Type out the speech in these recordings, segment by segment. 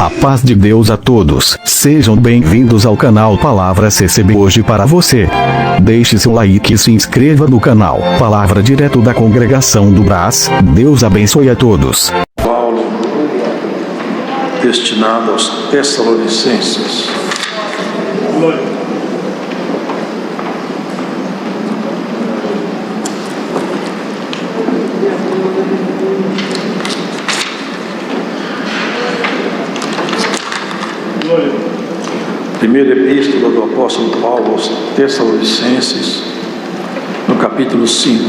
A paz de Deus a todos. Sejam bem-vindos ao canal Palavras CCB hoje para você. Deixe seu like e se inscreva no canal Palavra direto da congregação do Brás. Deus abençoe a todos. Paulo, destinado aos Tessalonicenses. Primeira epístola do apóstolo Paulo aos Tessalonicenses, no capítulo 5.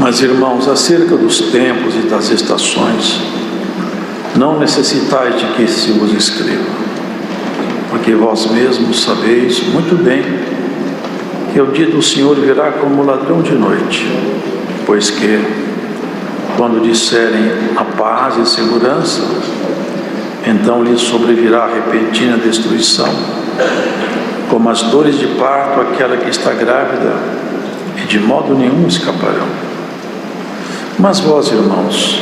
Mas, irmãos, acerca dos tempos e das estações, não necessitais de que se vos escreva, porque vós mesmos sabeis muito bem que o dia do Senhor virá como ladrão de noite, pois que, quando disserem a paz e segurança, então lhes sobrevirá a repentina destruição, como as dores de parto àquela que está grávida, e de modo nenhum escaparão. Mas vós, irmãos,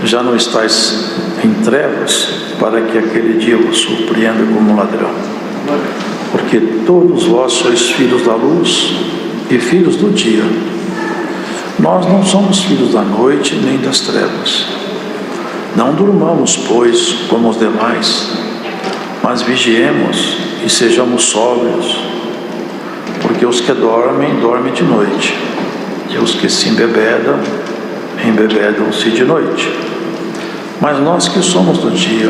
já não estáis em trevas para que aquele dia vos surpreenda como ladrão, porque todos vós sois filhos da luz e filhos do dia. Nós não somos filhos da noite nem das trevas. Não durmamos, pois, como os demais, mas vigiemos e sejamos sóbrios, porque os que dormem, dormem de noite, e os que se embebedam, embebedam-se de noite. Mas nós que somos do dia,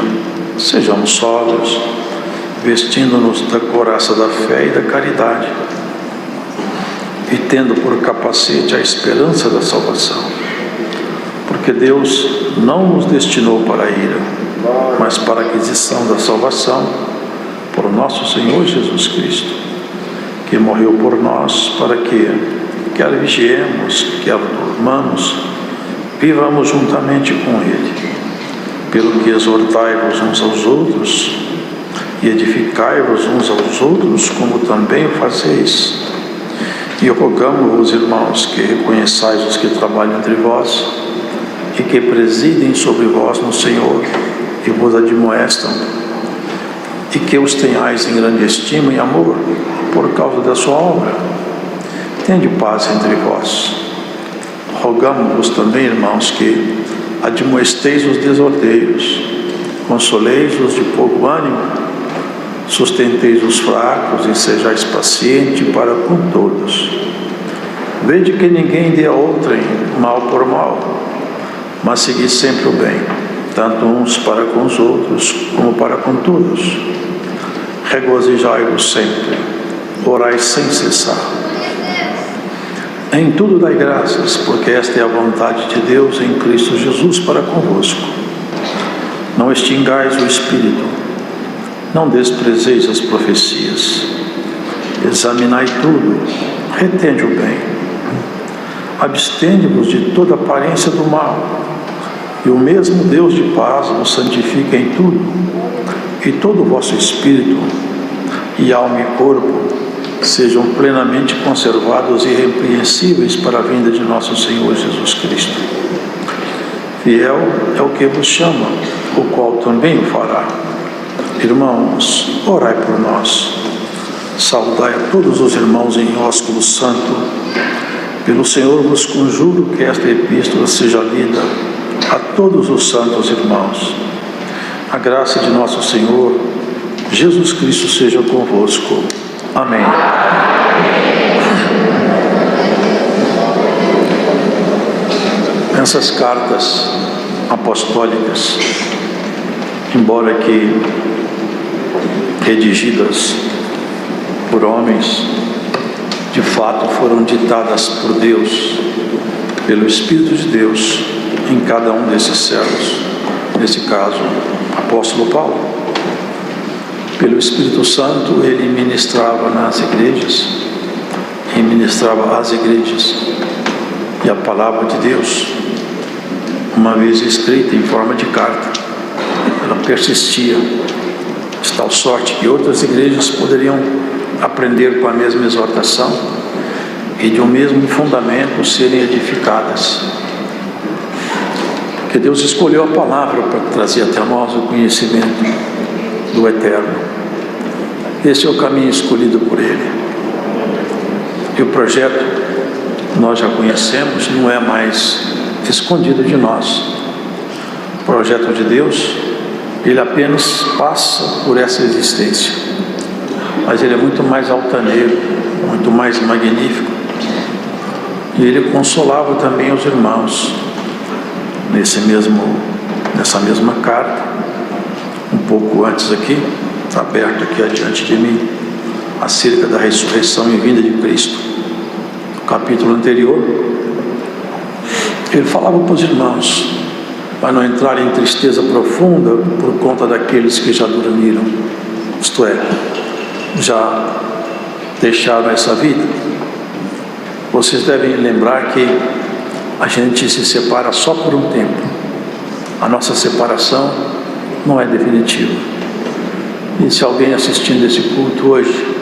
sejamos sóbrios, vestindo-nos da couraça da fé e da caridade, e tendo por capacete a esperança da salvação. Porque Deus não nos destinou para a ira, mas para a aquisição da salvação por nosso Senhor Jesus Cristo, que morreu por nós para que, quer vigiemos, quer dormamos, vivamos juntamente com Ele. Pelo que exortai-vos uns aos outros e edificai-vos uns aos outros, como também o fazeis. E rogamo-vos, irmãos, que reconheçais os que trabalham entre vós e que presidem sobre vós no Senhor e vos admoestam, e que os tenhais em grande estima e amor por causa da sua obra. Tende paz entre vós. Rogamo-vos também, irmãos, que admoesteis os desordeiros, consoleis os de pouco ânimo, sustenteis os fracos e sejais pacientes para com todos. Vede que ninguém dê a outrem mal por mal, mas segui sempre o bem, tanto uns para com os outros, como para com todos. Regozijai-vos sempre, orai sem cessar. Em tudo dai graças, porque esta é a vontade de Deus em Cristo Jesus para convosco. Não extingais o Espírito, não desprezeis as profecias. Examinai tudo, retende o bem. Abstende-vos de toda aparência do mal, e o mesmo Deus de paz vos santifica em tudo, e todo o vosso espírito, e alma e corpo, sejam plenamente conservados e irrepreensíveis para a vinda de nosso Senhor Jesus Cristo. Fiel é o que vos chama, o qual também o fará. Irmãos, orai por nós. Saudai a todos os irmãos em ósculo santo. Pelo Senhor vos conjuro que esta epístola seja lida a todos os santos irmãos. A graça de nosso Senhor Jesus Cristo seja convosco. Amém. Essas cartas apostólicas, embora que redigidas por homens, de fato foram ditadas por Deus, pelo Espírito de Deus, em cada um desses servos, nesse caso, apóstolo Paulo. Pelo Espírito Santo, ele ministrava nas igrejas, e ministrava às igrejas, e a palavra de Deus, uma vez escrita em forma de carta, ela persistia, de tal sorte que outras igrejas poderiam aprender com a mesma exortação e de um mesmo fundamento serem edificadas. Porque Deus escolheu a palavra para trazer até nós o conhecimento do Eterno. Esse é o caminho escolhido por Ele. E o projeto nós já conhecemos, não é mais escondido de nós. O projeto de Deus, ele apenas passa por essa existência, mas ele é muito mais altaneiro, muito mais magnífico. E ele consolava também os irmãos nessa mesma carta, um pouco antes aqui, está aberto aqui adiante de mim, acerca da ressurreição e vinda de Cristo. No capítulo anterior, ele falava para os irmãos, para não entrar em tristeza profunda por conta daqueles que já dormiram, isto é, já deixaram essa vida. Vocês devem lembrar que a gente se separa só por um tempo. A nossa separação não é definitiva. E se alguém assistindo esse culto hoje,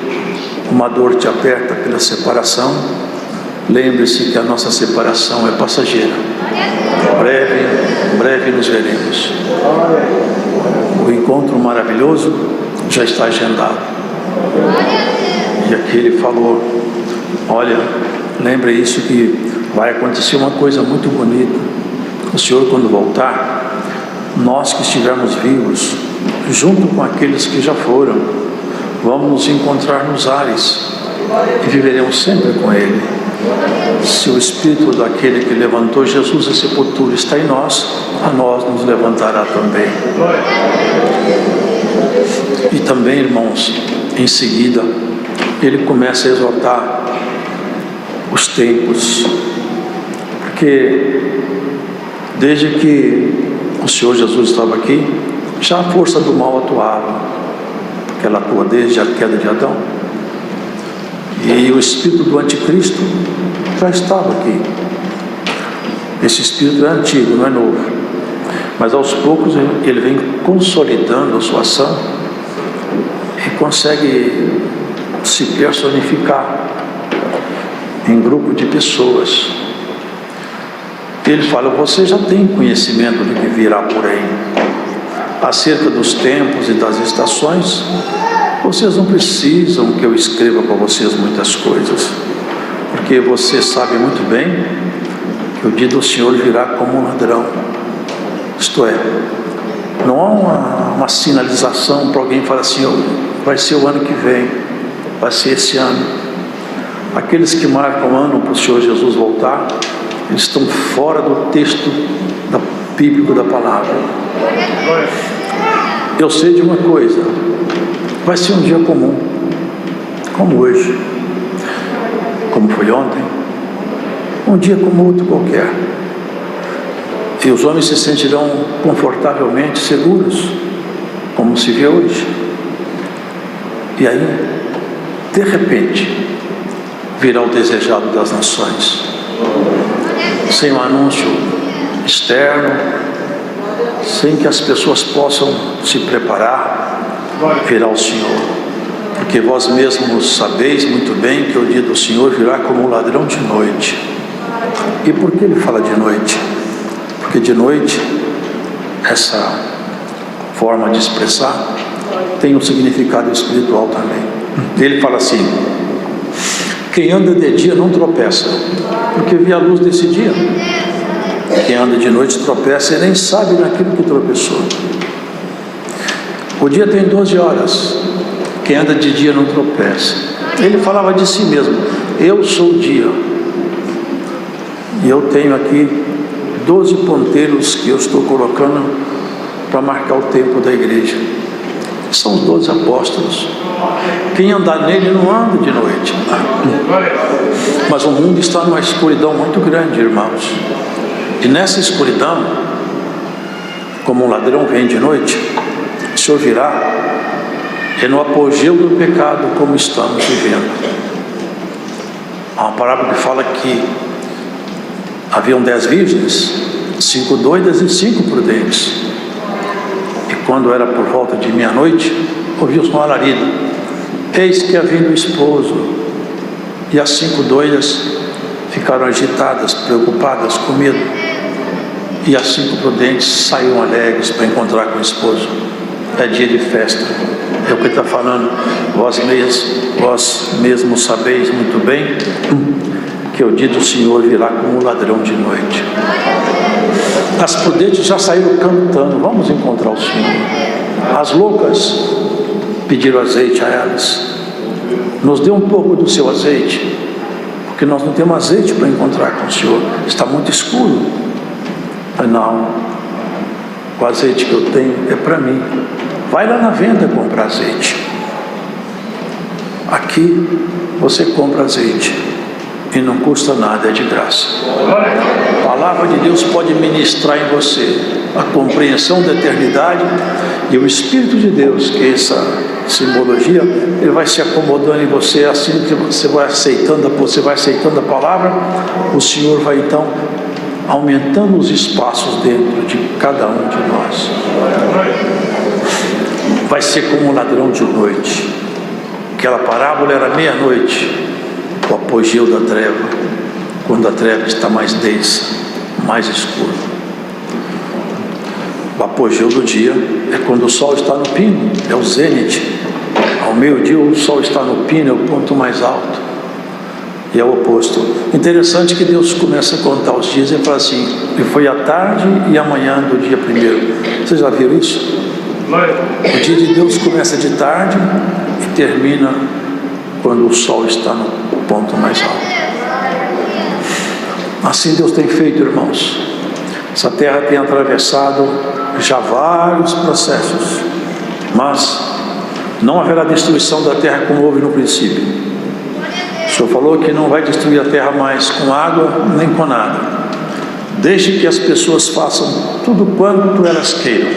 uma dor te aperta pela separação, lembre-se que a nossa separação é passageira. Breve nos veremos. O encontro maravilhoso já está agendado. E aqui ele falou, olha, lembre isso que vai acontecer uma coisa muito bonita. O Senhor, quando voltar, nós que estivermos vivos, junto com aqueles que já foram, vamos nos encontrar nos ares e viveremos sempre com Ele. Se o Espírito daquele que levantou Jesus da sepultura está em nós, a nós nos levantará também. E também, irmãos, em seguida, ele começa a exortar os tempos, porque desde que o Senhor Jesus estava aqui, já a força do mal atuava, porque ela atua desde a queda de Adão, e o espírito do anticristo já estava aqui. Esse espírito é antigo, não é novo, mas aos poucos ele vem consolidando a sua ação e consegue se personificar em grupo de pessoas. Ele fala, você já tem conhecimento do que virá por aí. Acerca dos tempos e das estações, vocês não precisam que eu escreva para vocês muitas coisas, porque você sabe muito bem que o dia do Senhor virá como um ladrão. Isto é, não há uma sinalização para alguém falar assim, vai ser o ano que vem, vai ser esse ano. Aqueles que marcam o ano para o Senhor Jesus voltar, eles estão fora do texto bíblico da palavra. Eu sei de uma coisa, vai ser um dia comum, como hoje, como foi ontem, um dia como outro qualquer. E os homens se sentirão confortavelmente seguros, como se vê hoje. E aí, de repente, virá o desejado das nações, sem um anúncio externo, sem que as pessoas possam se preparar, virá o Senhor. Porque vós mesmos sabeis muito bem que o dia do Senhor virá como um ladrão de noite. E por que ele fala de noite? Porque de noite, essa forma de expressar tem um significado espiritual também. Ele fala assim, quem anda de dia não tropeça, porque vê a luz desse dia. Quem anda de noite tropeça e nem sabe naquilo que tropeçou. O dia tem 12 horas, quem anda de dia não tropeça. Ele falava de si mesmo, eu sou o dia. E eu tenho aqui 12 ponteiros que eu estou colocando para marcar o tempo da igreja. São os 12 apóstolos. Quem andar nele não anda de noite. Mas o mundo está numa escuridão muito grande, irmãos. E nessa escuridão, como um ladrão vem de noite, o Senhor virá, é no apogeu do pecado como estamos vivendo. Há uma parábola que fala que haviam 10 virgens, 5 doidas e 5 prudentes. E quando era por volta de meia-noite, ouviu-se um alarido: eis que havia o esposo. E as 5 doidas ficaram agitadas, preocupadas, com medo. E as 5 prudentes saíram alegres para encontrar com o esposo. É dia de festa. É o que ele está falando. Vós mesmos sabeis muito bem que o dia do Senhor virá como um ladrão de noite. As prudentes já saíram cantando: vamos encontrar o Senhor. As loucas pediram azeite a elas: nos dê um pouco do seu azeite, porque nós não temos azeite para encontrar com o Senhor, está muito escuro. Mas não, o azeite que eu tenho é para mim. Vai lá na venda comprar azeite. Aqui você compra azeite e não custa nada, é de graça. A palavra de Deus pode ministrar em você a compreensão da eternidade, e o Espírito de Deus, que é essa simbologia, ele vai se acomodando em você. Assim que você vai aceitando a palavra, o Senhor vai então aumentando os espaços dentro de cada um de nós. Vai ser como um ladrão de noite. Aquela parábola era meia-noite, o apogeu da treva, quando a treva está mais densa, mais escura. O apogeu do dia é quando o sol está no pino, é o zênite. Ao meio-dia o sol está no pino, é o ponto mais alto. E é o oposto. Interessante que Deus começa a contar os dias e fala assim: e foi a tarde e a manhã do dia primeiro. Vocês já viram isso? O dia de Deus começa de tarde e termina quando o sol está no ponto mais alto. Assim Deus tem feito, irmãos. Essa terra tem atravessado já vários processos, mas não haverá destruição da terra como houve no princípio. O Senhor falou que não vai destruir a terra mais com água nem com nada. Deixe que as pessoas façam tudo quanto elas queiram,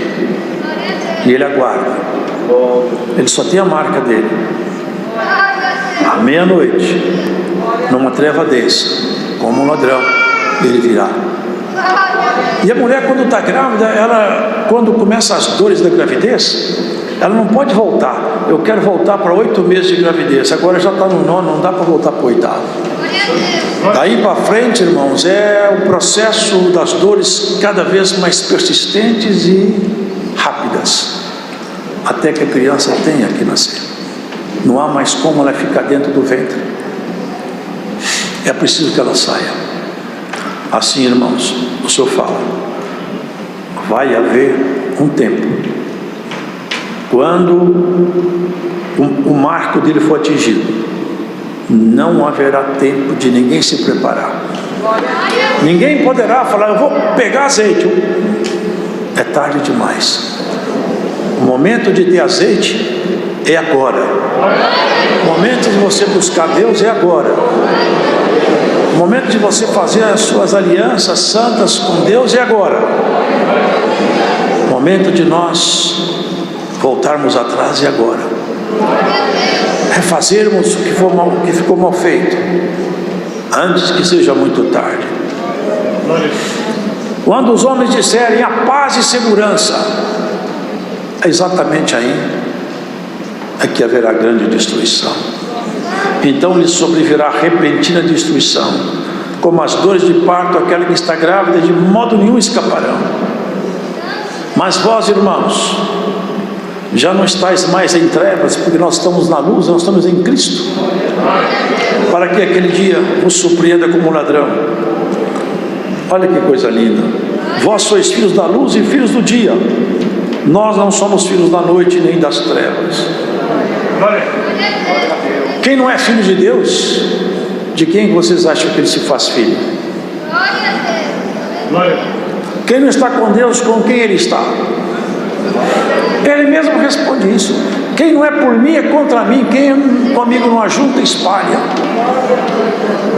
e Ele aguarda. Ele só tem a marca dele. À meia-noite, numa treva densa, como um ladrão, Ele virá. E a mulher, quando está grávida, quando começa as dores da gravidez, ela não pode voltar. Eu quero voltar para 8 meses de gravidez. Agora já está no 9º, não dá para voltar para o 8º. Daí para frente, irmãos, é o processo das dores cada vez mais persistentes e rápidas, até que a criança tenha que nascer. Não há mais como ela ficar dentro do ventre. É preciso que ela saia. Assim, irmãos, o Senhor fala: vai haver um tempo, quando o marco dele for atingido, não haverá tempo de ninguém se preparar. Ninguém poderá falar: eu vou pegar azeite. É tarde demais. O momento de ter azeite é agora. O momento de você buscar Deus é agora. O momento de você fazer as suas alianças santas com Deus é agora. O momento de nós voltarmos atrás é agora. Refazermos o que ficou mal feito, antes que seja muito tarde. Quando os homens disserem a paz e segurança, é exatamente aí é que haverá grande destruição. Então lhe sobrevirá repentina destruição, como as dores de parto, aquela que está grávida de modo nenhum escaparão. Mas vós, irmãos, já não estáis mais em trevas, porque nós estamos na luz, nós estamos em Cristo, para que aquele dia vos surpreenda como um ladrão. Olha que coisa linda. Vós sois filhos da luz e filhos do dia. Nós não somos filhos da noite nem das trevas. Quem não é filho de Deus, de quem vocês acham que ele se faz filho? Quem não está com Deus, com quem ele está? Ele mesmo responde isso: quem não é por mim é contra mim, quem comigo não ajunta espalha.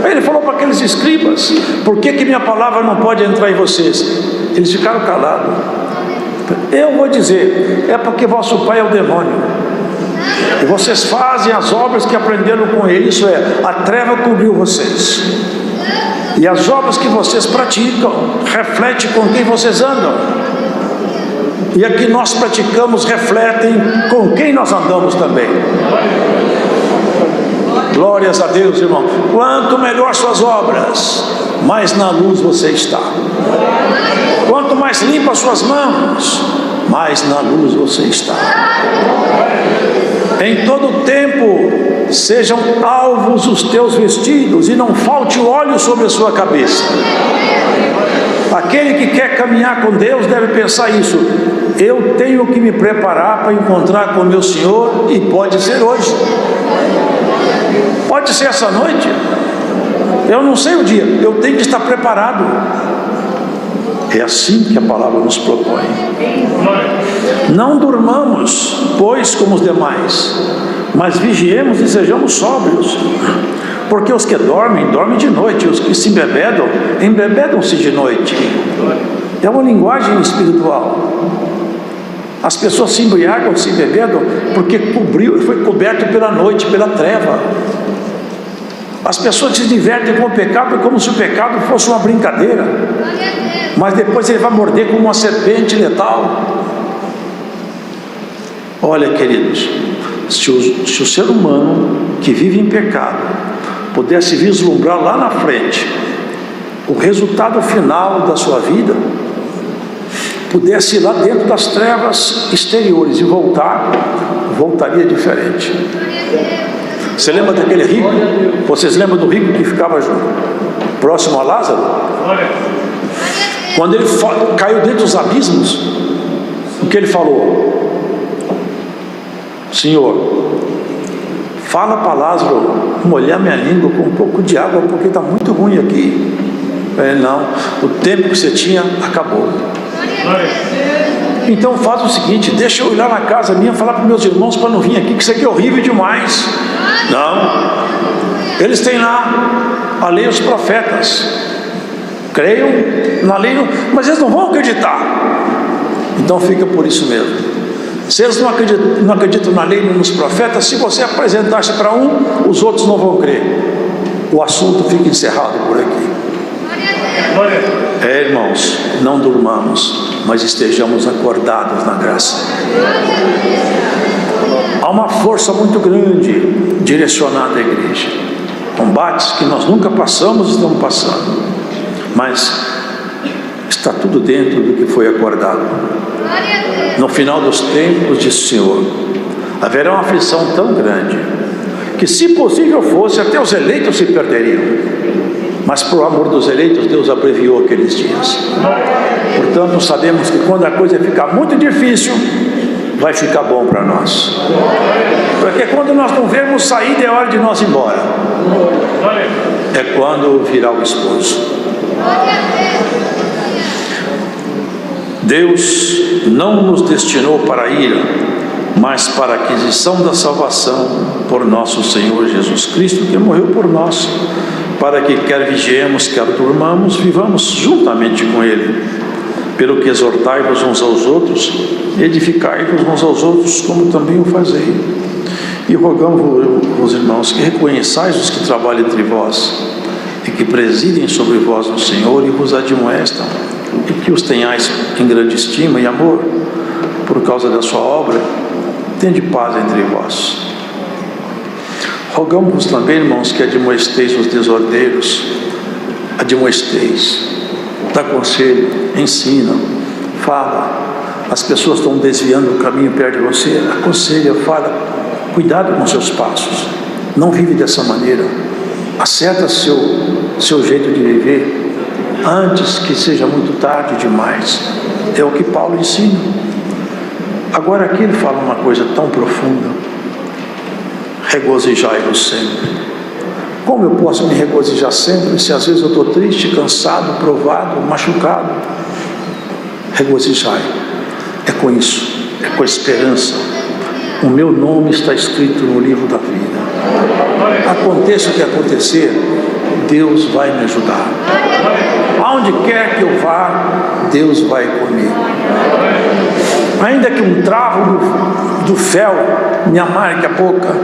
Ele falou para aqueles escribas: por que minha palavra não pode entrar em vocês? Eles ficaram calados. Eu vou dizer: é porque vosso pai é o demônio, e vocês fazem as obras que aprenderam com ele. Isso é, a treva cobriu vocês, e as obras que vocês praticam refletem com quem vocês andam. e a que nós praticamos refletem com quem nós andamos também. Glórias a Deus, irmão. Quanto melhor suas obras, mais na luz você está. Quanto mais limpas suas mãos, mais na luz você está. Em todo tempo sejam alvos os teus vestidos, e não falte óleo sobre a sua cabeça. Aquele que quer caminhar com Deus deve pensar isso: eu tenho que me preparar para encontrar com meu Senhor, e pode ser hoje, pode ser essa noite, eu não sei o dia, eu tenho que estar preparado. É assim que a palavra nos propõe. Não durmamos, pois, como os demais, mas vigiemos e sejamos sóbrios. Porque os que dormem, dormem de noite, os que se embebedam, embebedam-se de noite. É uma linguagem espiritual. As pessoas se embriagam, se embebedam, porque foi coberto pela noite, pela treva. As pessoas se divertem com o pecado como se o pecado fosse uma brincadeira, mas depois ele vai morder como uma serpente letal. Olha, queridos, se o ser humano que vive em pecado pudesse vislumbrar lá na frente o resultado final da sua vida, pudesse ir lá dentro das trevas exteriores e voltaria diferente. Você lembra daquele rico? Vocês lembram do rico que ficava próximo a Lázaro? Quando ele caiu dentro dos abismos, o que ele falou? Senhor, fala para Lázaro molhar minha língua com um pouco de água, porque está muito ruim aqui. Não, o tempo que você tinha acabou. Então faz o seguinte: deixa eu ir lá na casa minha falar para meus irmãos para não vir aqui, que isso aqui é horrível demais. Não, eles têm lá a lei e os profetas, creiam na lei, mas eles não vão acreditar. Então fica por isso mesmo. Se eles não acreditam na lei e nos profetas, se você apresentar-se para um, os outros não vão crer. O assunto fica encerrado por aqui. Irmãos, não durmamos, mas estejamos acordados na graça. Há uma força muito grande direcionada à igreja. Combates que nós nunca passamos, estamos passando, mas está tudo dentro do que foi acordado. No final dos tempos, disse o Senhor, haverá uma aflição tão grande que, se possível fosse, até os eleitos se perderiam. Mas por amor dos eleitos, Deus abreviou aqueles dias. Portanto, sabemos que quando a coisa ficar muito difícil, vai ficar bom para nós. Porque quando nós não vemos saída, é hora de nós ir embora. É quando virá o esposo. Deus não nos destinou para a ira, mas para a aquisição da salvação por nosso Senhor Jesus Cristo, que morreu por nós, para que quer vigiemos, quer durmamos, vivamos juntamente com Ele. Pelo que exortai-vos uns aos outros, edificai-vos uns aos outros, como também o fazei. E rogamos, irmãos, que reconheçais os que trabalham entre vós, e que presidem sobre vós no Senhor e vos admoestam, e que os tenhais em grande estima e amor, por causa da sua obra, tende paz entre vós. Rogamos também, irmãos, que admoesteis os desordeiros, admoesteis, dá conselho, ensina, fala. As pessoas estão desviando o caminho perto de você, aconselha, fala, cuidado com seus passos, não vive dessa maneira, acerta seu jeito de viver, antes que seja muito tarde demais. É o que Paulo ensina. Agora aqui ele fala uma coisa tão profunda: regozijai-vos sempre. Como eu posso me regozijar sempre se às vezes eu estou triste, cansado, provado, machucado? Regozijai, é com isso, é com a esperança. O meu nome está escrito no livro da vida. Aconteça o que acontecer, Deus vai me ajudar. Aonde quer que eu vá, Deus vai comigo. Ainda que um travo do fel me amargue a boca,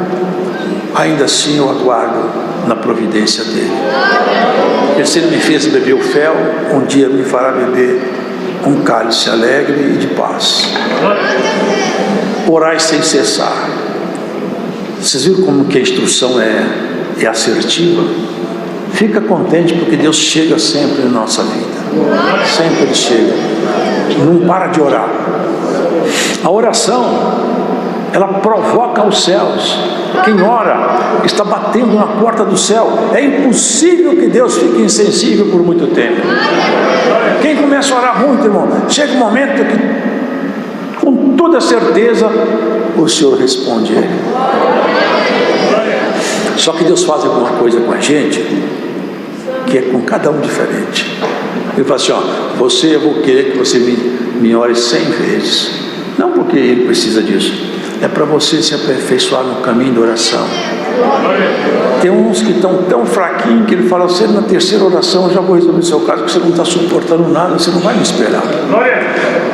ainda assim eu aguardo na providência dele. Porque se ele me fez beber o fel, um dia me fará beber um cálice alegre e de paz. Orai sem cessar. Vocês viram como que a instrução é assertiva? Fica contente porque Deus chega sempre na nossa vida. Sempre Ele chega. Não para de orar. A oração, ela provoca os céus. Quem ora está batendo na porta do céu. É impossível que Deus fique insensível por muito tempo. Quem começa a orar muito, irmão, chega um momento que, com toda certeza, o Senhor responde a Ele. Só que Deus faz alguma coisa com a gente que é com cada um diferente. Ele fala assim, eu vou querer que você me ore 100 vezes. Não porque Ele precisa disso, é para você se aperfeiçoar no caminho da oração. Tem uns que estão tão fraquinhos que Ele fala, você na terceira oração eu já vou resolver o seu caso, porque você não está suportando nada, você não vai me esperar.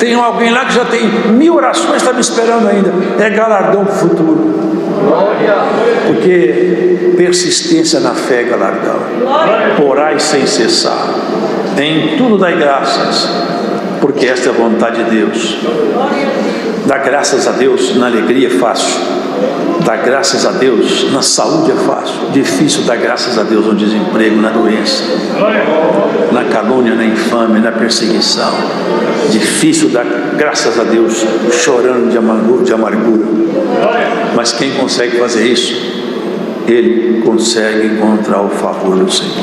Tem alguém lá que já tem 1000 orações, está me esperando ainda. É galardão futuro. Porque persistência na fé é galardão. Orai sem cessar. Em tudo dai graças, porque esta é a vontade de Deus. Dar graças a Deus na alegria é fácil. Dar graças a Deus na saúde é fácil. Difícil dar graças a Deus no desemprego, na doença, na calúnia, na infâmia, na perseguição. Difícil dar graças a Deus chorando de amargura. Mas quem consegue fazer isso, ele consegue encontrar o favor do Senhor.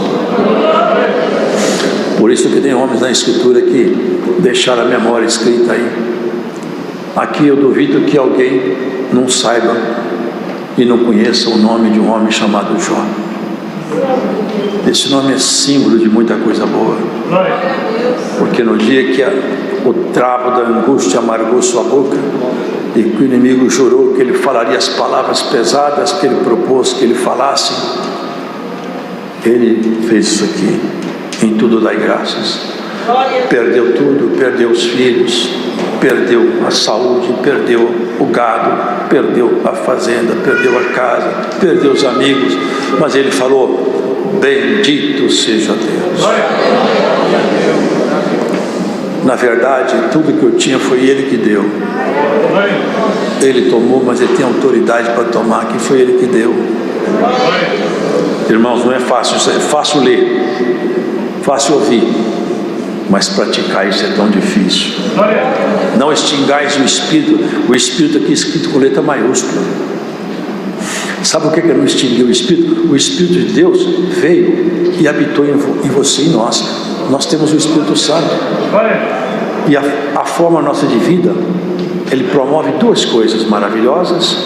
Por isso que tem homens na Escritura que deixaram a memória escrita aí. Aqui eu duvido que alguém não saiba e não conheça o nome de um homem chamado Jó. Esse nome é símbolo de muita coisa boa. Porque no dia que o travo da angústia amargou sua boca e que o inimigo jurou que ele falaria as palavras pesadas que ele propôs que ele falasse, ele fez isso aqui. Em tudo dai graças. Perdeu tudo, perdeu os filhos, perdeu a saúde, perdeu o gado, perdeu a fazenda, perdeu a casa, perdeu os amigos, mas ele falou, bendito seja Deus. Na verdade, tudo que eu tinha foi Ele que deu. Ele tomou, mas Ele tem autoridade para tomar, que foi Ele que deu. Irmãos, não é fácil, é fácil ler, fácil ouvir, mas praticar isso é tão difícil. Não extingais o Espírito aqui escrito com letra maiúscula. Sabe o que é não extinguir o Espírito? O Espírito de Deus veio e habitou em você e em nós. Nós temos o Espírito Santo. E a forma nossa de vida, ele promove duas coisas maravilhosas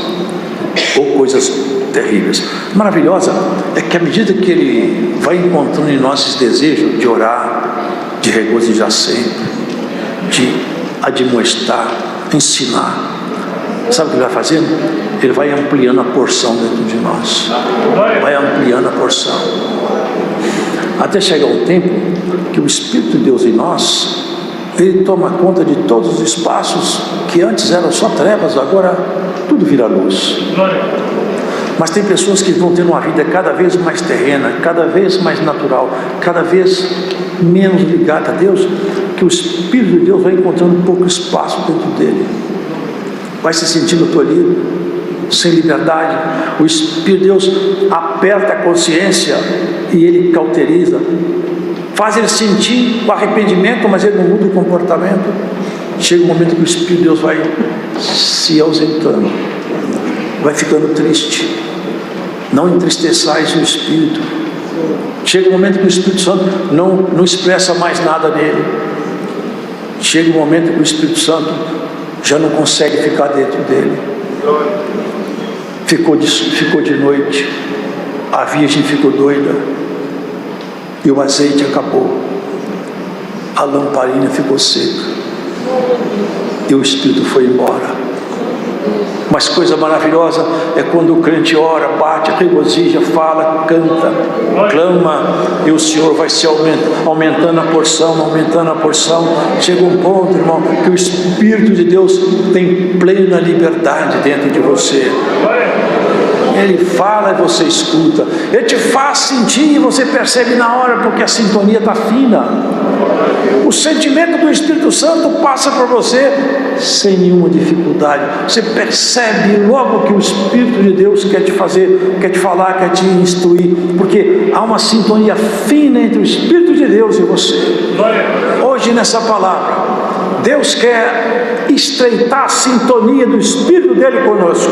ou coisas terríveis. Maravilhosa é que à medida que ele vai encontrando em nós esse desejo de orar, de regozijar sempre, de admoestar, ensinar, sabe o que ele vai fazendo? Ele vai ampliando a porção dentro de nós, vai ampliando a porção, até chegar um tempo que o Espírito de Deus em nós, ele toma conta de todos os espaços que antes eram só trevas, agora tudo vira luz. Mas tem pessoas que vão tendo uma vida cada vez mais terrena, cada vez mais natural, cada vez menos ligada a Deus, que o Espírito de Deus vai encontrando pouco espaço dentro dele, vai se sentindo tolhido, sem liberdade. O Espírito de Deus aperta a consciência e ele cauteriza, faz ele sentir o arrependimento, mas ele não muda o comportamento. Chega um momento que o Espírito de Deus vai se ausentando, vai ficando triste. Não entristeçais o Espírito. Chega um momento que o Espírito Santo não expressa mais nada nele. Chega um momento que o Espírito Santo já não consegue ficar dentro dele. Ficou de noite, a virgem ficou doida, e o azeite acabou, a lamparina ficou seca, e o Espírito foi embora. Mas coisa maravilhosa é quando o crente ora, bate, regozija, fala, canta, clama, e o Senhor vai se aumentando a porção. Chega um ponto, irmão, que o Espírito de Deus tem plena liberdade dentro de você. Ele fala e você escuta, ele te faz sentir e você percebe na hora, porque a sintonia está fina. O sentimento do Espírito Santo passa por você sem nenhuma dificuldade. Você percebe logo que o Espírito de Deus quer te fazer, quer te falar, quer te instruir, porque há uma sintonia fina entre o Espírito de Deus e você. Hoje nessa palavra, Deus quer estreitar a sintonia do Espírito dele conosco.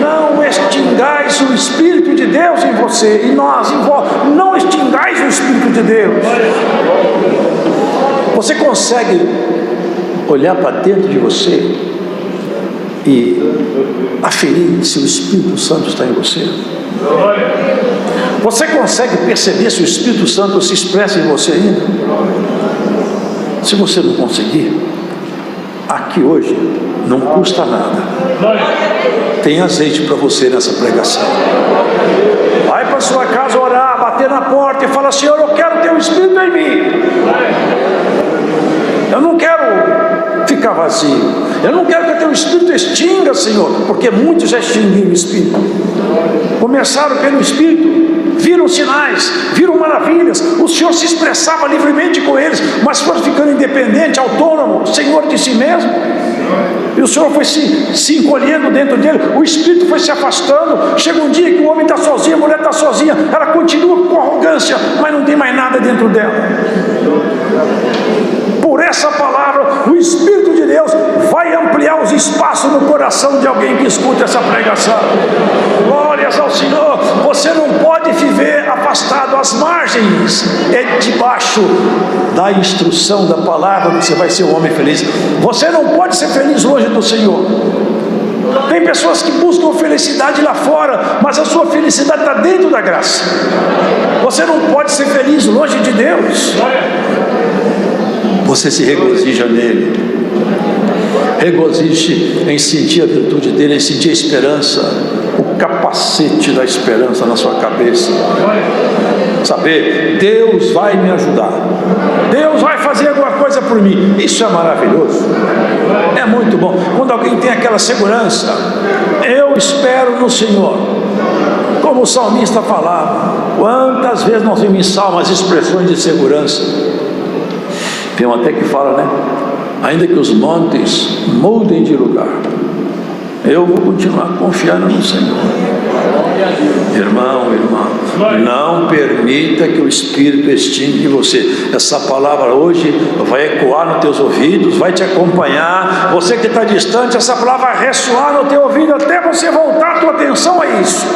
Não extingais o Espírito de Deus em você, e nós em vós. Não extingais o Espírito de Deus. Você consegue olhar para dentro de você e aferir se o Espírito Santo está em você? Você consegue perceber se o Espírito Santo se expressa em você ainda? Se você não conseguir, aqui hoje não custa nada. Tem azeite para você nessa pregação. Vai para sua casa orar, bater na porta e falar: Senhor, eu quero ter o Espírito em mim. Eu não quero ficar vazio. Eu não quero que o teu Espírito extinga, Senhor, porque muitos já extinguiram o Espírito. Começaram pelo Espírito, viram sinais, viram maravilhas. O Senhor se expressava livremente com eles, mas foram ficando independente, autônomo, Senhor de si mesmo. E o Senhor foi se encolhendo dentro dele. O Espírito foi se afastando. Chega um dia que o homem está sozinho, a mulher está sozinha. Ela continua com arrogância, mas não tem mais nada dentro dela. Por essa palavra, o Espírito de Deus vai ampliar os espaços no coração de alguém que escuta essa pregação. Glórias ao Senhor. Você não pode viver afastado às margens, é debaixo da instrução da palavra que você vai ser um homem feliz. Você não pode ser feliz longe do Senhor. Tem pessoas que buscam felicidade lá fora, mas a sua felicidade está dentro da graça. Você não pode ser feliz longe de Deus. Você se regozija nele. Regozije em sentir a virtude dele, em sentir a esperança, o capacete da esperança na sua cabeça. Saber, Deus vai me ajudar, Deus vai fazer alguma coisa por mim. Isso é maravilhoso, é muito bom. Quando alguém tem aquela segurança, eu espero no Senhor. Como o salmista falava, quantas vezes nós vimos em salmos expressões de segurança. Tem um até que fala, né? Ainda que os montes mudem de lugar, eu vou continuar confiando no Senhor. Irmão, irmã, não permita que o Espírito extingue você. Essa palavra hoje vai ecoar nos teus ouvidos, vai te acompanhar. Você que está distante, essa palavra vai ressoar no teu ouvido até você voltar a tua atenção a isso.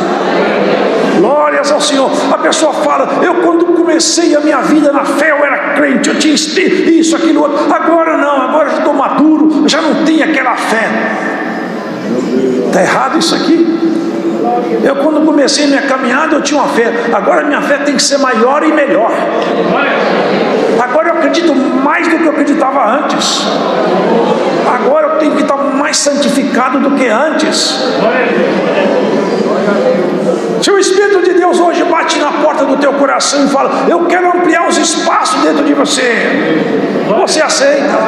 Glórias ao Senhor. A pessoa fala: eu quando comecei a minha vida na fé, eu era crente, eu tinha isso, aquilo, outro. Agora não, agora eu estou maduro, já não tenho aquela fé. Está errado isso aqui? Eu quando comecei minha caminhada, eu tinha uma fé. Agora minha fé tem que ser maior e melhor. Agora eu acredito mais do que eu acreditava antes. Agora eu tenho que estar mais santificado do que antes. Se o Espírito de Deus hoje bate na porta do teu coração e fala: eu quero ampliar os espaços dentro de você, você aceita?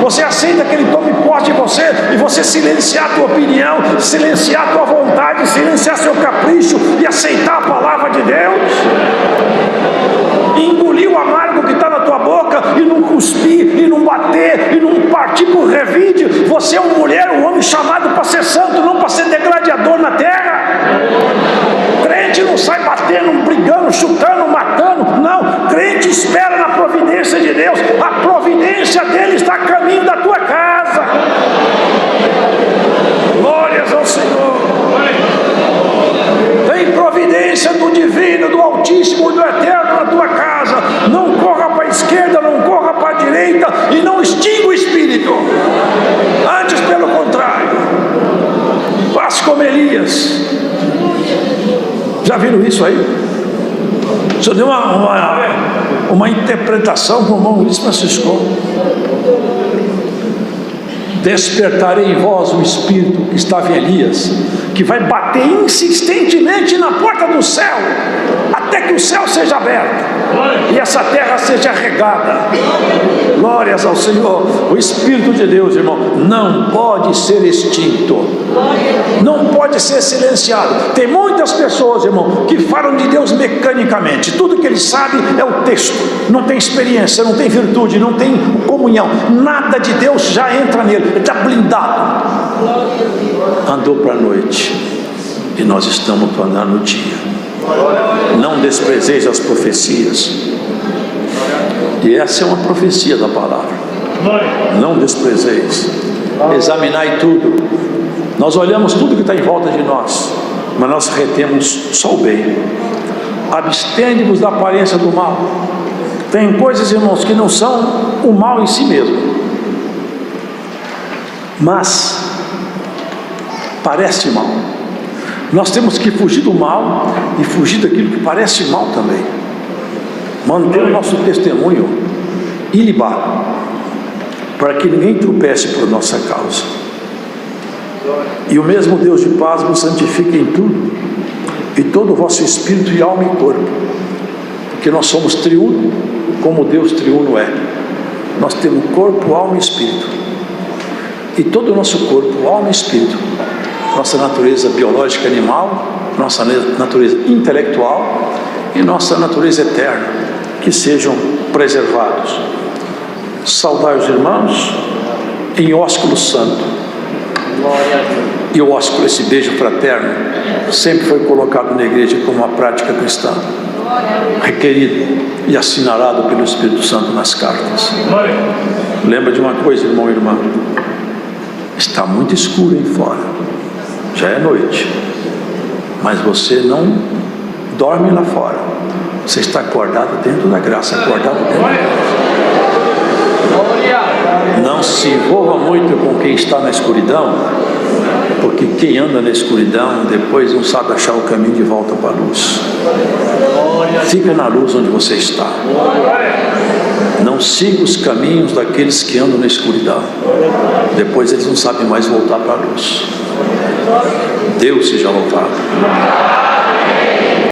Você aceita que Ele tome posse de você e você silenciar a tua opinião, silenciar a tua vontade, silenciar seu capricho e aceitar a palavra de Deus? E engolir o amargo que está na tua boca e não cuspir, e não bater, e não partir por revide. Você é uma mulher, um homem chamado para ser santo, não para ser degradador na terra. Crente não sai batendo, brigando, chutando, matando. Não, crente espera na providência de Deus. A providência dele está a caminho da tua casa. Glórias ao Senhor. Tem providência do divino, do Altíssimo, do Eterno na tua casa. Não corra para a esquerda, não corra para a direita e não extinga o Espírito. Antes, pelo contrário, faça como Elias. Já viram isso aí? O senhor deu uma interpretação com o irmão Luiz Francisco. Despertarei em vós o Espírito que estava em Elias, que vai bater insistentemente na porta do céu, até que o céu seja aberto e essa terra seja regada. Glórias ao Senhor. O Espírito de Deus, irmão, não pode ser extinto, não pode ser silenciado. Tem muita muitas pessoas, irmão, que falam de Deus mecanicamente. Tudo que eles sabem é o texto. Não tem experiência, não tem virtude, não tem comunhão. Nada de Deus já entra nele. Ele está blindado. Andou para a noite e nós estamos para andar no dia. Não desprezeis as profecias. E essa é uma profecia da palavra. Não desprezeis. Examinai tudo. Nós olhamos tudo que está em volta de nós, mas nós retemos só o bem. Abstende-vos da aparência do mal. Tem coisas, irmãos, que não são o mal em si mesmo, mas parece mal. Nós temos que fugir do mal e fugir daquilo que parece mal também. Manter o nosso testemunho ilibado, para que ninguém tropece por nossa causa. E o mesmo Deus de paz vos santifique em tudo, e todo o vosso espírito e alma e corpo, porque nós somos triuno, como Deus triuno é. Nós temos corpo, alma e espírito, e todo o nosso corpo, alma e espírito, nossa natureza biológica animal, nossa natureza intelectual e nossa natureza eterna, que sejam preservados. Saudai os irmãos em ósculo santo. E o ósculo, esse beijo fraterno, sempre foi colocado na igreja como uma prática cristã, requerido e assinalado pelo Espírito Santo nas cartas. Lembra de uma coisa, irmão e irmã: está muito escuro aí fora, já é noite, mas você não dorme lá fora, você está acordado dentro da graça, acordado dentro da graça. Não se envolva muito com quem está na escuridão, porque quem anda na escuridão depois não sabe achar o caminho de volta para a luz. Fica na luz onde você está. Não siga os caminhos daqueles que andam na escuridão, depois eles não sabem mais voltar para a luz. Deus seja louvado.